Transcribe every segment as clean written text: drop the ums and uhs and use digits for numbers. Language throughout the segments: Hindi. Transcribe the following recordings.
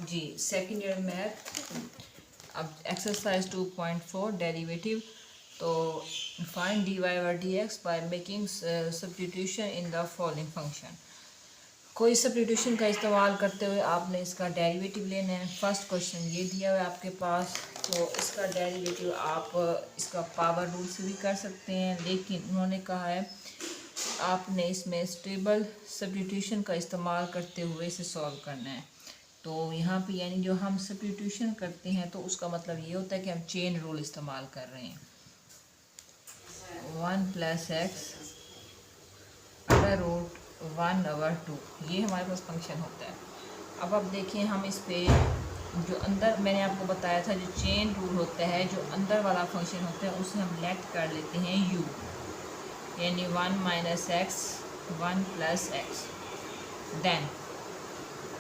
जी सेकेंड ईयर मैथ। अब एक्सरसाइज 2.4 डेरिवेटिव। तो find dy over dx by making substitution in the following function. कोई सब्स्टिट्यूशन का इस्तेमाल करते हुए आपने इसका डेरिवेटिव लेना है। फर्स्ट क्वेश्चन ये दिया हुआ है आपके पास, तो इसका डेरिवेटिव आप इसका पावर रूल से भी कर सकते हैं, लेकिन उन्होंने कहा है आपने इसमें स्टेबल सब्स्टिट्यूशन का इस्तेमाल करते हुए इसे सॉल्व करना है। तो यहाँ पे यानी जो हम सब्स्टिट्यूशन करते हैं तो उसका मतलब ये होता है कि हम चेन रूल इस्तेमाल कर रहे हैं। 1 प्लस एक्स अंडर रूट 1/2, ये हमारे पास फंक्शन होता है। अब देखें हम इस पे जो अंदर मैंने आपको बताया था जो चेन रूल होता है, जो अंदर वाला फंक्शन होता है उसे हम लेट कर लेते हैं u, यानी 1 minus x 1 plus x. Then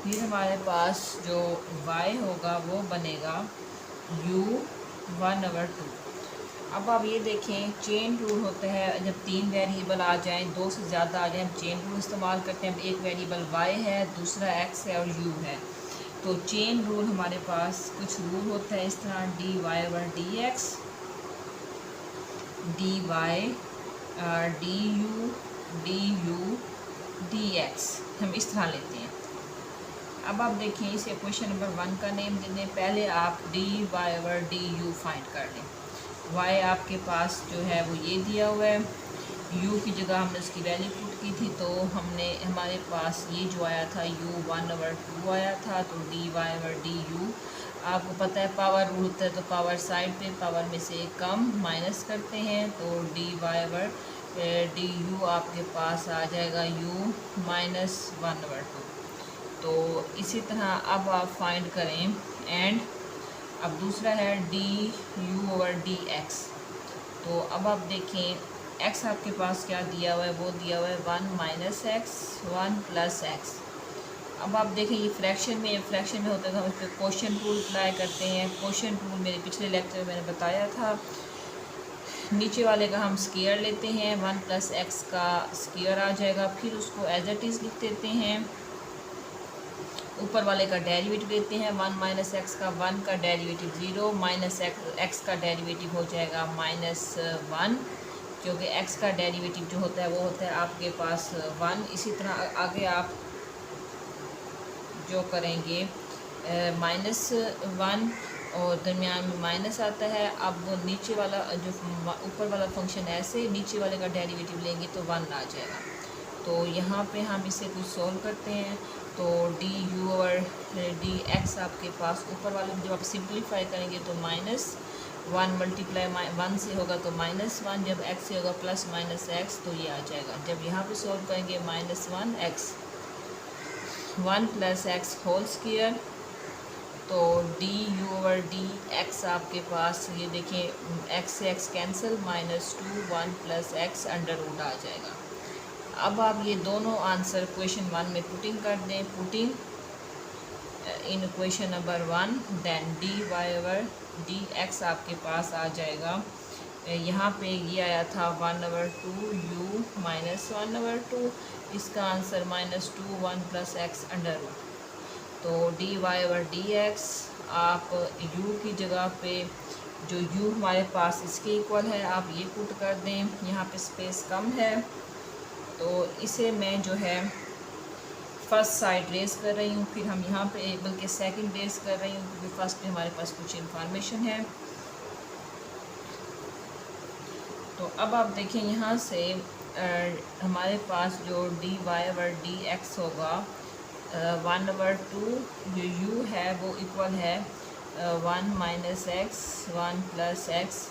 फिर हमारे पास जो y होगा वो बनेगा u 1/2। अब आप ये देखें चेन रूल होता है जब तीन वेरिएबल आ जाएं, दो से ज़्यादा आ जाएं, हम चेन रूल इस्तेमाल करते हैं। अब एक वेरिएबल y है, दूसरा x है और u है, तो चेन रूल हमारे पास कुछ रूल होता है इस तरह dy over dx, dy du dx, हम इस तरह लेते हैं। अब आप देखें इसे क्वेश्चन नंबर 1 का नेम दे दें। पहले आप dy ओवर du फाइंड कर लें। y आपके पास जो है वो ये दिया हुआ है, u की जगह हमने उसकी वैल्यू पुट की थी, तो हमारे पास ये जो आया था u 1/2 आया था। तो dy ओवर du आपको पता है पावर रूल होता है, तो पावर साइड पे पावर में से एक कम माइनस करते हैं, तो dy ओवर du आपके पास आ जाएगा u माइनस 1/2। तो इसी तरह अब आप फाइंड करें एंड अब दूसरा है D u over d x. तो अब आप देखें x आपके पास क्या दिया हुआ है, वो दिया हुआ है 1 माइनस एक्स 1 प्लस एक्स। अब आप देखें ये फ्रैक्शन में होता है तो हम इस पर क्वोशिएंट रूल अप्लाई करते हैं। क्वोशिएंट रूल मेरे पिछले लेक्चर में मैंने बताया था। नीचे वाले का हम स्क्वायर लेते हैं, 1 प्लस एक्स का स्क्वायर आ जाएगा, फिर उसको एज इट इज़ लिख देते हैं। ऊपर वाले का डेरिवेटिव लेते हैं, 1 माइनस एक्स का 1 का डेरिवेटिव 0, माइनस एक्स का डेरिवेटिव हो जाएगा -1, क्योंकि एक्स का डेरिवेटिव जो होता है वो होता है आपके पास 1। इसी तरह आगे आप जो करेंगे -1 और दरमियान में माइनस आता है। अब वो नीचे वाला जो ऊपर वाला फंक्शन है ऐसे नीचे वाले का डेरिवेटिव लेंगे तो 1 आ जाएगा। तो यहाँ पे हम इसे कुछ सॉल्व करते हैं, तो डी यू और डी एक्स आपके पास ऊपर वाले में जब आप सिंप्लीफाई करेंगे तो -1 मल्टीप्लाई 1 से होगा तो -1, जब x से होगा प्लस माइनस एक्स, तो ये आ जाएगा। जब यहाँ पे सॉल्व करेंगे -1 x 1 plus x whole square, तो d u over d x आपके पास ये देखें x से x cancel -2 1 plus x under root आ जाएगा। अब आप ये दोनों आंसर क्वेश्चन 1 में पुटिंग कर दें, putting in question number 1, then d y over d x आपके पास आ जाएगा। यहाँ पे ये आया था 1/2 u माइनस 1/2, इसका answer -2 1 plus x under root. तो d y over d x आप u की जगह पे जो u हमारे पास इसके इक्वल है आप ये पुट कर दें। यहाँ पे स्पेस कम है तो इसे मैं जो है फर्स्ट साइड रेस कर रही हूँ, फिर हम यहाँ पे बल्कि सेकंड रेस कर रही हूँ क्योंकि फर्स्ट में हमारे पास कुछ इंफॉर्मेशन है। तो अब आप देखें यहाँ से हमारे पास जो d y over d x होगा 1/2 जो u है वो इक्वल है 1 minus x 1 plus x,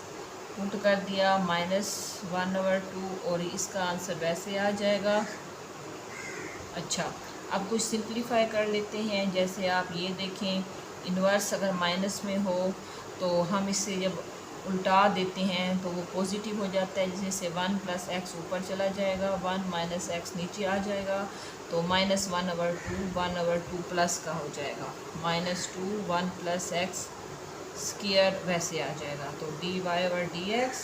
put कर दिया -1/2 और इसका आंसर वैसे आ जाएगा। अच्छा अब कुछ सिंप्लीफाई कर लेते हैं। जैसे आप ये देखें इन्वर्स अगर माइनस में हो तो हम इसे जब उल्टा देते हैं तो वो पॉजिटिव हो जाता है, जैसे 1 प्लस एक्स ऊपर चला जाएगा 1 माइनस एक्स नीचे आ जाएगा, तो -1/2 1/2 प्लस का हो जाएगा -2 1 प्लस एक्स स्क्वायर वैसे आ जाएगा। तो d y over d x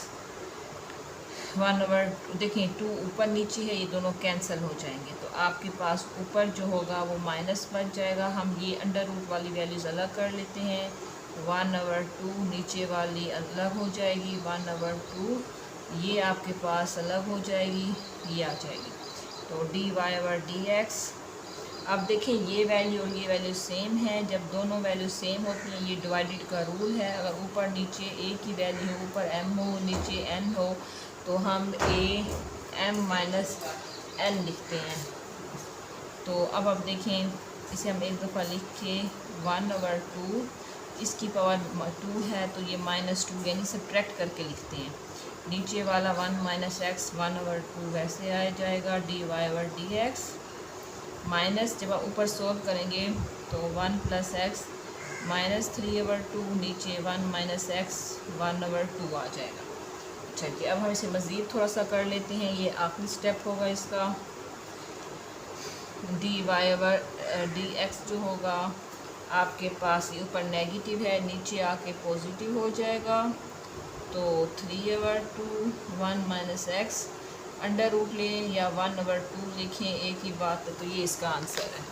1/, देखें 2 ऊपर नीचे है ये दोनों कैंसिल हो जाएंगे। तो आपके पास ऊपर जो होगा वो माइनस बच जाएगा। हम ये अंडर रूट वाली वैल्यूज़ अलग कर लेते हैं। 1/2 नीचे वाली अलग हो जाएगी, 1/2 ये आपके पास अलग हो जाएगी, ये आ जाएगी। तो dy/dx। अब देखें ये वैल्यू और ये वैल्यू सेम है। जब दोनों वैल्यू सेम होती हैं, ये डिवाइडेड का रूल है। अगर ऊपर नीचे एक ही वैल्यू हो, ऊपर m हो नीचे n हो, तो हम m-n लिखते हैं। तो अब देखें, इसे हम एक दफ़ा लिख के 1/2 इसकी पावर 2 है, तो ये -2 यानी सब्ट्रैक्ट करके लिखते हैं। नीचे वाला 1 - x 1/2 वैसे आ जाएगा dy/dx। माइनस जब आप ऊपर सोल्व करेंगे तो 1 + x -3/2 नीचे 1 - x 1/2 आ जाएगा। अच्छा जी, अब हम इसे मज़ीद थोड़ा सा कर लेते हैं। ये आखिरी स्टेप होगा इसका। dy/dx जो होगा आपके पास, ये ऊपर नेगेटिव है, नीचे आके पॉजिटिव हो जाएगा। तो 3/2 1 - x अंडर रूट लें या 1/2 लिखें, एक ही बात है। तो ये इसका आंसर है।